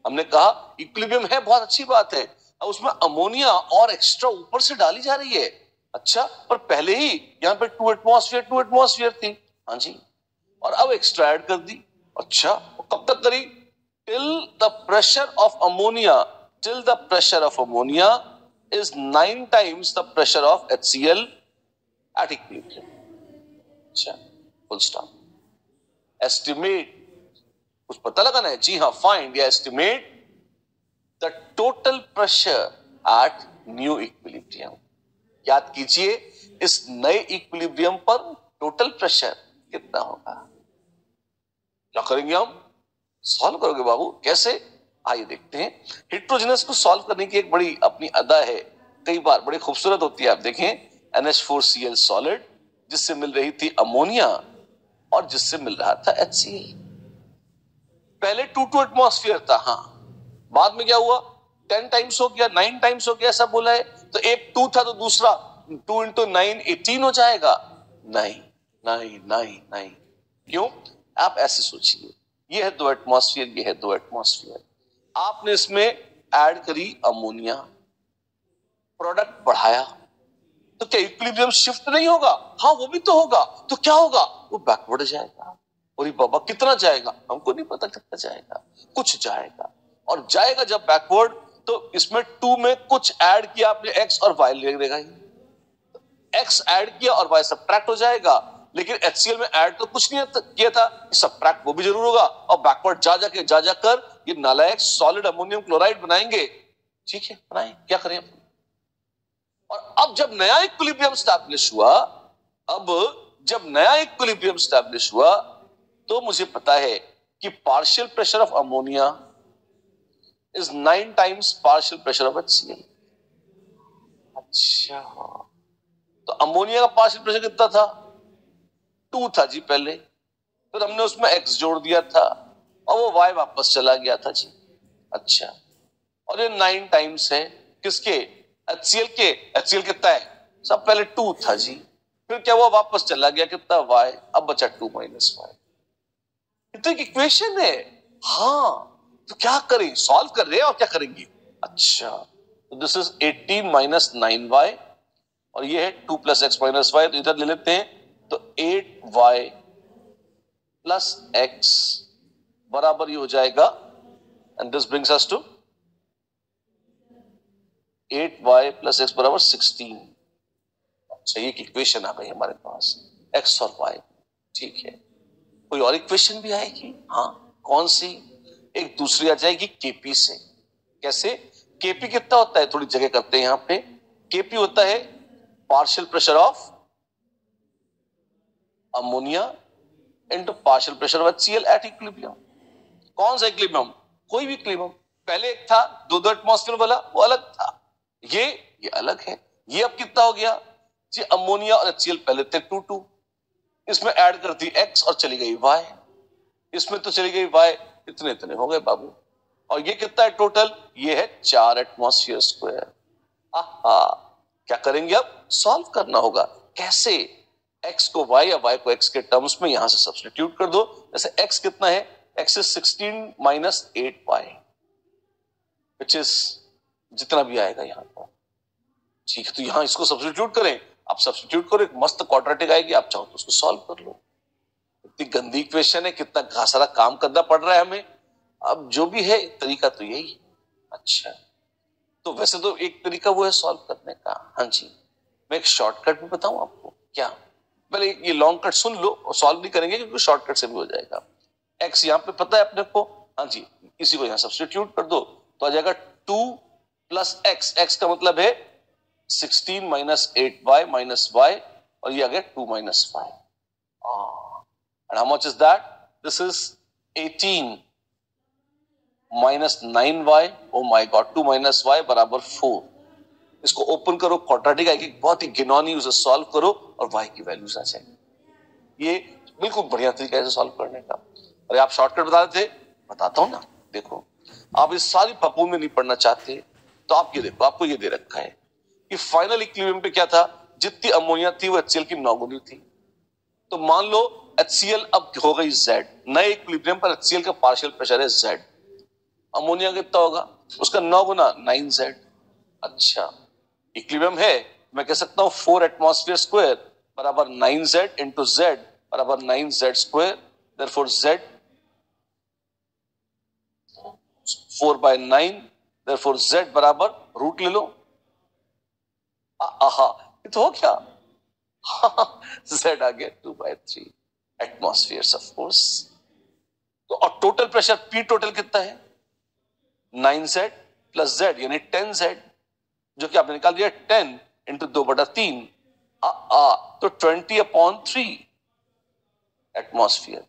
हमने कहा इक्विलिब्रियम है, बहुत अच्छी बात है, अब उसमें अमोनिया और एक्स्ट्रा ऊपर से डाली जा रही है। अच्छा, पर पहले ही यहाँ पे 2 एटमॉस्फेयर थी, हाँ जी, और अब एक्स्ट्रा ऐड कर दी। अच्छा, कब तक करी? till the pressure of ammonia is 9 times the pressure of HCl at equilibrium. अच्छा, full stop. Estimate, कुछ पता लगाना है? जी हाँ, find या estimate the total pressure at new equilibrium. याद कीजिए, इस नए इक्विलिब्रियम पर टोटल प्रेशर कितना होगा? क्या करेंगे हम? सॉल्व करोगे बाबू, कैसे? आइए देखते हैं। हेट्रोजेनस को सॉल्व करने की एक बड़ी अपनी अदा है, कई बार बड़ी खूबसूरत होती है। आप देखें, NH4Cl सॉलिड, जिससे मिल रही थी अमोनिया और जिससे मिल रहा था HCl। पहले 2 एटमॉस्फेयर था, हाँ, बाद में क्या हुआ? 10 टाइम्स हो गया, 9 टाइम्स हो गया, ऐसा बोला है। तो एक 2 था तो दूसरा 2 × 9 18 हो जाएगा। नहीं नहीं नहीं नहीं, क्यों? आप ऐसे सोचिए, ये है 2 एटमॉस्फेयर, ये है 2 एटमॉस्फेयर, आपने इसमें ऐड करी अमोनिया, प्रोडक्ट बढ़ाया, तो क्या इक्विलिब्रियम शिफ्ट नहीं होगा? हाँ, वो भी तो होगा। तो क्या होगा? वो बैकवर्ड जाएगा। और बाबा कितना जाएगा? हमको नहीं पता कितना जाएगा, कुछ जाएगा। और जाएगा जब बैकवर्ड, तो इसमें 2 में कुछ ऐड किया आपने, एक्स और वाई ले लेगा, एक्स ऐड किया और वाई सब्ट्रैक्ट हो जाएगा। लेकिन HCl में ऐड तो कुछ नहीं किया था, सब्ट्रैक्ट वो भी जरूर होगा, और बैकवर्ड जा जाकर ये नालायक सॉलिड अमोनियम क्लोराइड बनाएंगे। ठीक है, बनाएं, क्या करें? और अब जब नया इक्विलिब्रियम स्टैब्लिश हुआ, तो मुझे पता है कि partial pressure of ammonia is 9 times partial pressure of HCl। अच्छा, तो अमोनिया का पार्शियल प्रेशर कितना था? 2 था जी पहले, फिर हमने उसमें X जोड़ दिया था और वो Y वापस चला गया था जी। अच्छा, और ये 9 टाइम्स है किसके? HCl के। HCl कितना है? सब पहले 2 था जी, फिर क्या हुआ? वापस चला गया, कितना? Y, अब बचा 2 - Y। तो एक इक्वेशन है, हाँ, तो क्या करें? सॉल्व कर रहे हैं और क्या करेंगे? अच्छा, तो दिस इज 18 - 9y और ये है 2 + x - y, तो इधर ले लेते हैं, तो 8y + x बराबर ये हो जाएगा, and this brings us to 8y + x बराबर 16। अच्छा, ये इक्वेशन आ गई हमारे पास, x और y। ठीक है, कोई और इक्वेशन भी आएगी? हाँ, कौन सी? एक दूसरी आ जाएगी Kp से। कैसे? Kp कितना होता है? थोड़ी जगह करते हैं यहां पे। Kp होता है partial pressure of ammonia into partial pressure of HCl at equilibrium. कौन सा इक्विलिब्रियम? कोई भी इक्विलिब्रियम। पहले एक था 2 एटमॉस्फेयर वाला, वो अलग था, ये अलग है। ये अब कितना हो गया जी? अमोनिया और HCl पहले थे 2, इसमें ऐड कर दी X और चली गई Y, इसमें तो चली गई Y, इतने हो गए बाबू। और ये कितना है टोटल? ये है 4 एटमॉस्फेयर स्क्वायर। क्या करेंगे अब? सॉल्व करना होगा। कैसे? X को Y या Y को X के टर्म्स में यहां से सब्स्टिट्यूट कर दो। जैसे X कितना है? X is 16 - 8y, which is जितना भी आएगा यहां पर। ठीक है, तो यहां इसको सब्स्टिट्यूट करें। आप सब्स्टिट्यूट करो, एक मस्त क्वाड्रेटिक आएगी, आप चाहो तो उसको सॉल्व कर लो। इतनी गंदी इक्वेशन है, कितना सारा काम करना पड़ रहा है हमें। अब जो भी है, तरीका तो यही है। अच्छा, तो वैसे तो एक तरीका वो है सॉल्व करने का। हाँ जी, मैं एक शॉर्टकट भी बताऊं आपको क्या? पहले ये लॉन्ग कट सुन लो, और सॉल्व भी करेंगे क्योंकि शॉर्टकट से भी हो जाएगा। X यहाँ पे पता है अपने को, हाँ जी, इसी को यहाँ सब्स्टिट्यूट कर दो तो आ जाएगा 2 + x। x का मतलब है 16 - 8y - y, और ये आ गया 2 - 5। And how much is that? This is 18 - 9y, oh my god, 2 - y बराबर 4। इसको ओपन करो, क्वाड्रेटिक आएगी, बहुत ही घिनौनी, उसे सॉल्व करो और y की वैल्यूज आ जाएगी। ये बिल्कुल बढ़िया तरीका है सॉल्व करने का। अरे आप शॉर्टकट बता देते, बताता हूं ना, देखो आप इस सारी पप्पू में नहीं पढ़ना चाहते तो आप ये देखो, आपको ये दे रखा है कि फाइनल इक्विलिब्रियम पे क्या था, जितनी अमोनिया थी वो HCl की 9 गुनी थी। तो मान लो HCl अब हो गई Z, नए इक्विलिब्रियम पर HCl का पार्शियल प्रेशर है Z, अमोनिया कितना होगा उसका 9 गुना 9Z। अच्छा, इक्विलिब्रियम है, मैं कह सकता हूं 4 एटमॉस्फेयर स्क्वायर बराबर 9Z इंटू Z बराबर 9Z square, therefore Z 4/9, therefore Z बराबर रूट ले लो। आहा, ये तो हो क्या Z आ गया 2/3 एटमॉस्फेयर ऑफ कोर्स। तो और टोटल प्रेशर P टोटल कितना है 9Z प्लस Z यानी 10Z, जो कि आपने निकाल दिया 10 इंटू 2/3 तो 20/3 एटमॉस्फेयर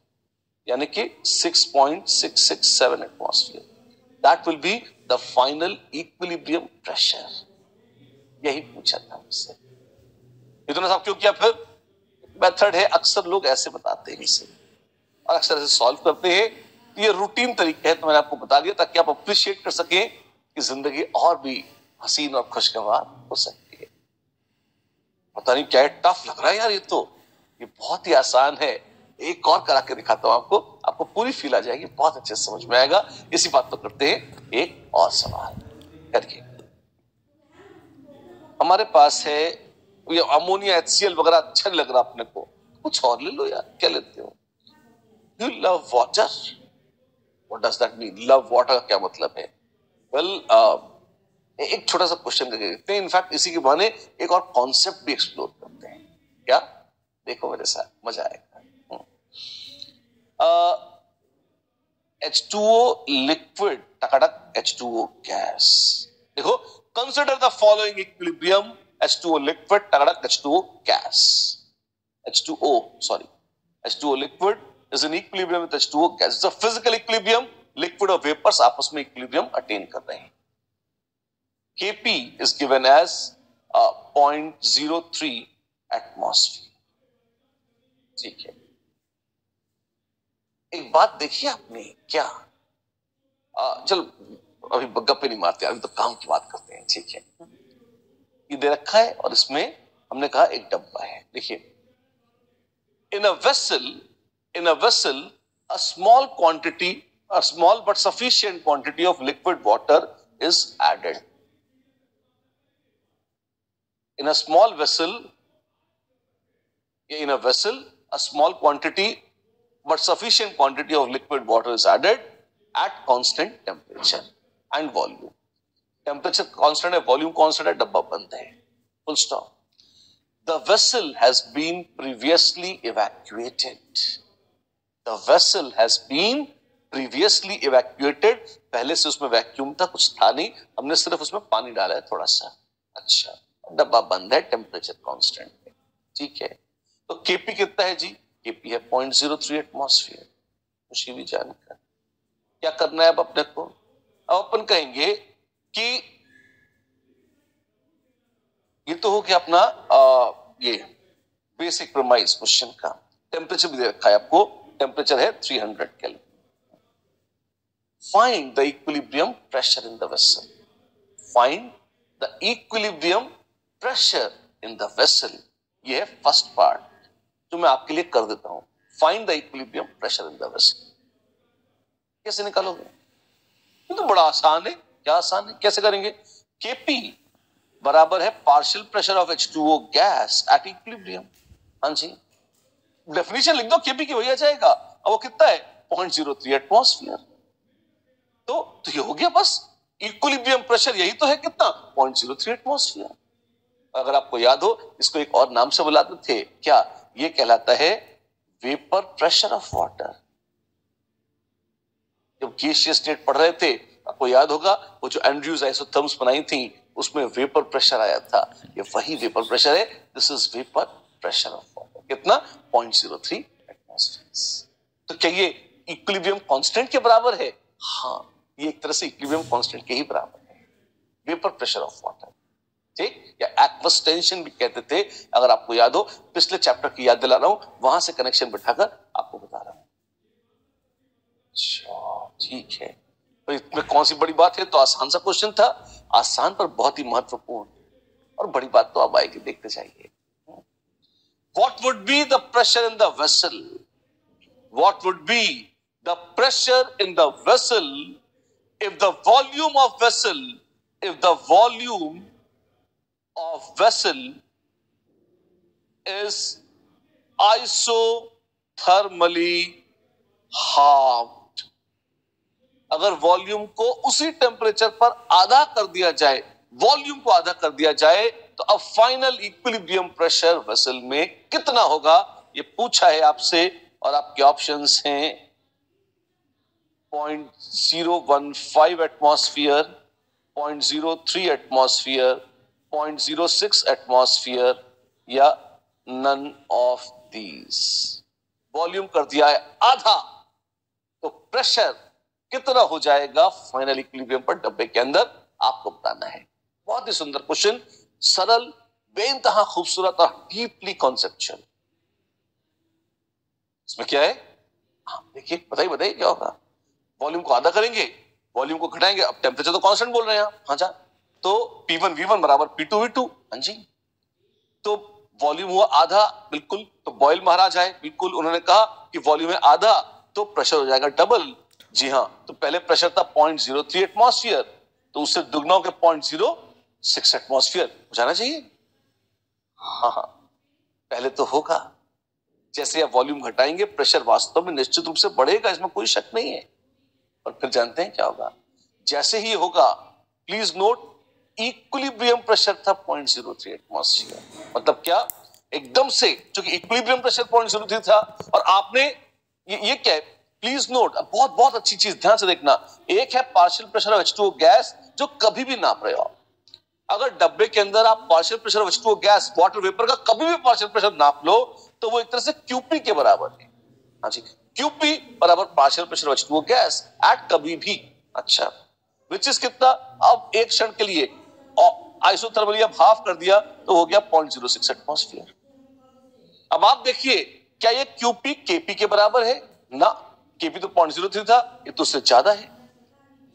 यानी कि 6.667 atmosphere. That will be the final equilibrium pressure. यही पूछा था मुझसे। इतना सब क्यों किया? फिर मेथड है, अक्सर लोग ऐसे बताते हैं इसे और अक्सर ऐसे सॉल्व करते हैं। ये रूटीन तरीका है, तो मैंने आपको बता दिया ताकि आप अप्रिशिएट कर सकें कि जिंदगी और भी हसीन और खुशगवार हो सकती है। पता नहीं क्या टफ लग रहा है यार, ये बहुत ही आसान है। एक और करा के दिखाता हूं आपको पूरी फील आ जाएगी, बहुत अच्छे से समझ में आएगा। इसी बात पर करते हैं एक और सवाल करके। हमारे पास है ये अमोनिया HCl वगैरह, अच्छा नहीं लग रहा अपने को, कुछ और ले लो यार। क्या लेते हो? You love water. What does that mean? Love water का क्या मतलब है? वेल, एक छोटा सा क्वेश्चन करके देखते हैं। इनफैक्ट इसी के बहाने एक और कॉन्सेप्ट भी एक्सप्लोर करते हैं। क्या? देखो मेरे साथ, मजा आएगा। H2O लिक्विड टकाटक H2O गैस। देखो, consider the following equilibrium H2O liquid Takatak H2O gas. H2O liquid is in equilibrium with H2O gas. It's a physical equilibrium. Liquid और वेपर्स आपस में इक्विलिब्रियम अटेन कर रहे हैं। Kp is given as 0.03 atmosphere. ठीक है, एक बात देखिए आपने क्या, चलो अभी गप्पे नहीं मारते, अभी तो काम की बात करते हैं। ठीक है, ये दे रखा है और इसमें हमने कहा एक डब्बा है। देखिए, in a vessel a small but sufficient quantity of liquid water is added. In a vessel a small quantity but sufficient quantity of liquid water is added at constant temperature and volume. Temperature constant है, volume constant है, डब्बा बंद है, full stop. The vessel has been previously evacuated. The vessel has been previously evacuated. पहले से उसमें vacuum था, कुछ था नहीं, हमने सिर्फ उसमें पानी डाला है थोड़ा सा। अच्छा, डब्बा बंद है, टेम्परेचर कांस्टेंट है। ठीक है, तो Kp कितना है जी? Kp है 0.03 एटमॉस्फेयर। खुशी भी जानकर क्या करना है अब अपने को? अब अपन कहेंगे कि ये तो हो गया अपना ये बेसिक प्रीमाइस क्वेश्चन का। टेम्परेचर भी दे रखा है आपको, टेम्परेचर है 300 kelvin. Find the equilibrium pressure in the vessel. Find the equilibrium pressure in the vessel, ये है फर्स्ट पार्ट जो मैं आपके लिए कर देता हूं। Find the equilibrium pressure in the vessel. कैसे निकालोगे? ये तो बड़ा आसान है। क्या आसान है? कैसे करेंगे? Kp बराबर है partial pressure of H2O gas at equilibrium. हाँ जी, डेफिनेशन लिख दो, Kp की वही आ जाएगा। अब वो कितना है? 0.03 एटमॉस्फेयर। तो ये हो गया बस। इक्विलिब्रियम प्रेशर यही तो है, कितना? 0.03 एटमॉस्फेयर। अगर आपको याद हो, इसको एक और नाम से बुलाते थे। क्या? ये कहलाता है वेपर प्रेशर ऑफ वाटर। जब गैसीय स्टेट पढ़ रहे थे, आपको याद होगा वो जो एंड्रयूज आइसोथर्म्स बनाई थी, उसमें वेपर प्रेशर आया था। ये वही वेपर प्रेशर है। This is vapour pressure of water. कितना? 0.03 एटमॉस्फेयर। तो क्या ये इक्विलिब्रियम कांस्टेंट के बराबर है? हाँ, ये एक तरह से इक्विलिब्रियम कांस्टेंट के ही बराबर है, वेपर प्रेशर ऑफ वाटर। ठीक, या एक्वस टेंशन भी कहते थे। अगर आपको याद हो, पिछले चैप्टर की याद दिला रहा हूं, वहां से कनेक्शन बिठाकर आपको बता रहा हूं। ठीक है, तो इसमें कौन सी बड़ी बात है? तो आसान सा क्वेश्चन था, आसान पर बहुत ही महत्वपूर्ण, और बड़ी बात तो अब आएगी, देखते जाइए। What would be the pressure in the vessel? What would be the pressure in the vessel if the volume of vessel, if the volume of vessel is isothermally halved? अगर वॉल्यूम को उसी टेम्परेचर पर आधा कर दिया जाए, volume को आधा कर दिया जाए, तो अब फाइनल इक्विलिब्रियम प्रेशर वेसल में कितना होगा, ये पूछा है आपसे। और आपके ऑप्शंस हैं 0.015 एटमॉस्फेयर, 0.03 एटमॉस्फेयर, 0.06 एटमॉस्फेयर, या नन ऑफ दीज। वॉल्यूम कर दिया है आधा, तो प्रेशर कितना हो जाएगा फाइनल इक्विलिब्रियम पर डब्बे के अंदर, आपको बताना है। बहुत ही सुंदर क्वेश्चन, सरल, बेइंतहा खूबसूरत और डीपली कॉन्सेप्चुअल। इसमें क्या है, देखिए, बताइए क्या होगा। वॉल्यूम को आधा करेंगे, वॉल्यूम को घटाएंगे, अब टेम्परेचर तो कांस्टेंट बोल रहे हैं आप, हाँ जा, तो P1 V1 बराबर P2 V2, हाँ जी। तो वॉल्यूम हुआ आधा, बिल्कुल, तो बॉयल महाराज आए, बिल्कुल, उन्होंने कहा कि वॉल्यूम है आधा तो प्रेशर हो जाएगा डबल। जी हाँ, तो पहले प्रेशर था 0.03 एटमॉस्फेयर, तो उससे दुगना होकर 0.06 एटमॉस्फेयर हो जाना चाहिए। हाँ, पहले तो होगा। जैसे आप वॉल्यूम घटाएंगे, प्रेशर वास्तव में निश्चित रूप से बढ़ेगा, इसमें कोई शक नहीं है। और फिर जानते हैं क्या होगा, जैसे ही होगा, प्लीज नोट, इक्विलिब्रियम प्रेशर था 0.03 एटमॉस्फेयर। मतलब क्या, एकदम से, क्योंकि इक्विलिब्रियम प्रेशर 0.03 था, और आपने ये क्या है, प्लीज नोट, बहुत बहुत अच्छी चीज, ध्यान से देखना। एक है partial pressure of H2O gas, जो कभी भी नाप रहे हो। अगर डब्बे के अंदर आप partial pressure of H2O gas, water vapour का कभी भी पार्शियल प्रेशर नाप लो, तो वो एक तरह से QP के बराबर है। हाँ जी, QP बराबर partial pressure of H2O gas at कभी भी। अच्छा, विच इज कितना, अब एक क्षण के लिए आइसोथर्मली अब हाफ कर दिया, तो हो गया 0.06 एटमॉस्फेयर। अब आप देखिए, क्या ये QP KP के बराबर है? ना, KP तो 0.03 था, ये तो उससे ज्यादा है।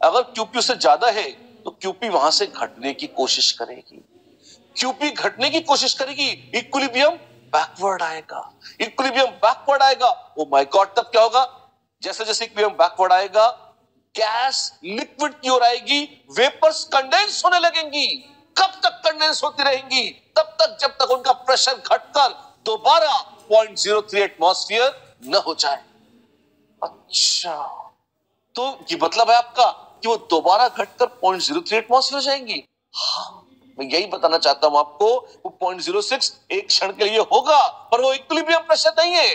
अगर QP उससे ज्यादा है, तो QP वहां से घटने की कोशिश करेगी, QP घटने की कोशिश करेगी, इक्विलिब्रियम बैकवर्ड आएगा, इक्विलिब्रियम बैकवर्ड आएगा। ओ माय गॉड, तब क्या होगा, जैसे जैसे इक्विलिब्रियम बैकवर्ड आएगा, गैस लिक्विड की ओर आएगी, वेपर्स कंडेंस होने लगेंगी। कब तक कंडेंस होती रहेंगी? तब तक जब तक उनका प्रेशर घटकर दोबारा 0.03 एटमॉस्फेयर न हो जाए। अच्छा, तो ये मतलब है आपका कि वो दोबारा घटकर 0.03 एटमॉस्फेयर हो जाएंगी। हाँ, मैं यही बताना चाहता हूं आपको, वो 0.06 एक क्षण के लिए होगा, पर वो इक्विलिब्रियम प्रेशर नहीं है।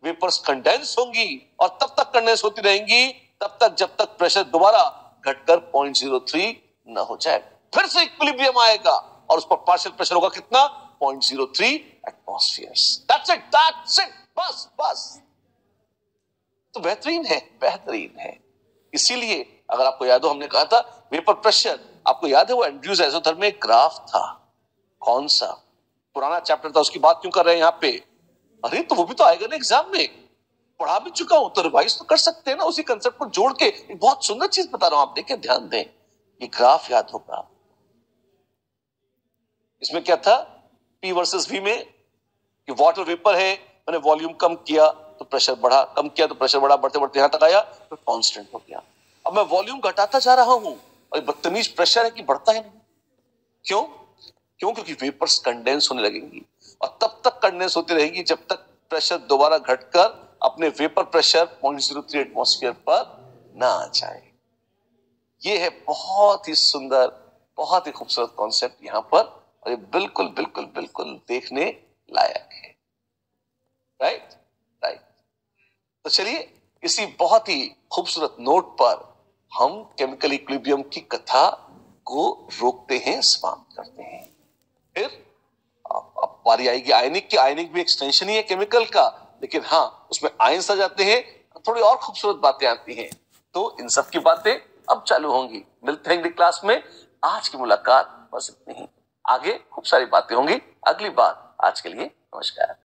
वेपर्स कंडेंस होंगी, और तब तक कंडेंस होती रहेंगी, तब तक जब तक प्रेशर दोबारा घटकर 0.03 न हो जाए। फिर से इक्विलिब्रियम आएगा, और उस पर पार्शियल प्रेशर होगा कितना, 0.03 atmosphere. That's it, that's it, बस बस। तो बेहतरीन है, बेहतरीन है। इसीलिए अगर आपको याद हो, हमने कहा था वेपर प्रेशर, आपको याद है वो एंड्रयूज आइसोथर्मिक ग्राफ था। कौन सा पुराना चैप्टर था, उसकी बात क्यों कर रहे हैं यहाँ पे? अरे तो वो भी तो आएगा ना एग्जाम में, पढ़ा भी चुका हूं, तो रिवाइज तो कर सकते हैं ना, उसी कंसेप्ट को जोड़ के। एक बहुत सुंदर चीज बता रहा हूं, आप देखें, ध्यान दें, ये ग्राफ याद होगा। इसमें क्या था, P वर्सेस V में, कि वाटर वेपर है, मैंने वॉल्यूम कम किया तो प्रेशर बढ़ा, कम किया तो प्रेशर बढ़ा, बढ़ते बढ़ते यहां तक आया तो कांस्टेंट हो गया। अब मैं वॉल्यूम घटाता जा रहा हूं, और बदतमीज प्रेशर है कि बढ़ता है नहीं। क्यों? क्योंकि वेपर्स कंडेंस होने लगेंगी, और तब तक कंडेंस होती रहेगी जब तक प्रेशर दोबारा घटकर अपने वेपर प्रेशर 0.03 एटमॉस्फेयर पर ना आ जाए। ये है बहुत ही सुंदर, बहुत ही खूबसूरत कॉन्सेप्ट यहां पर, और ये बिल्कुल बिल्कुल बिल्कुल देखने लायक है। Right right. तो चलिए, इसी बहुत ही खूबसूरत नोट पर हम केमिकल इक्विलिब्रियम की कथा को रोकते हैं, समाप्त करते हैं। फिर अब बारी आएगी आयनिक की। आयनिक भी एक्सटेंशन ही है केमिकल का, लेकिन हाँ, उसमें आयंस आ जाते हैं, थोड़ी और खूबसूरत बातें आती हैं। तो इन सब की बातें अब चालू होंगी। मिलते हैं अगली क्लास में। आज की मुलाकात बस इतनी ही, आगे खूब सारी बातें होंगी अगली बार। आज के लिए नमस्कार।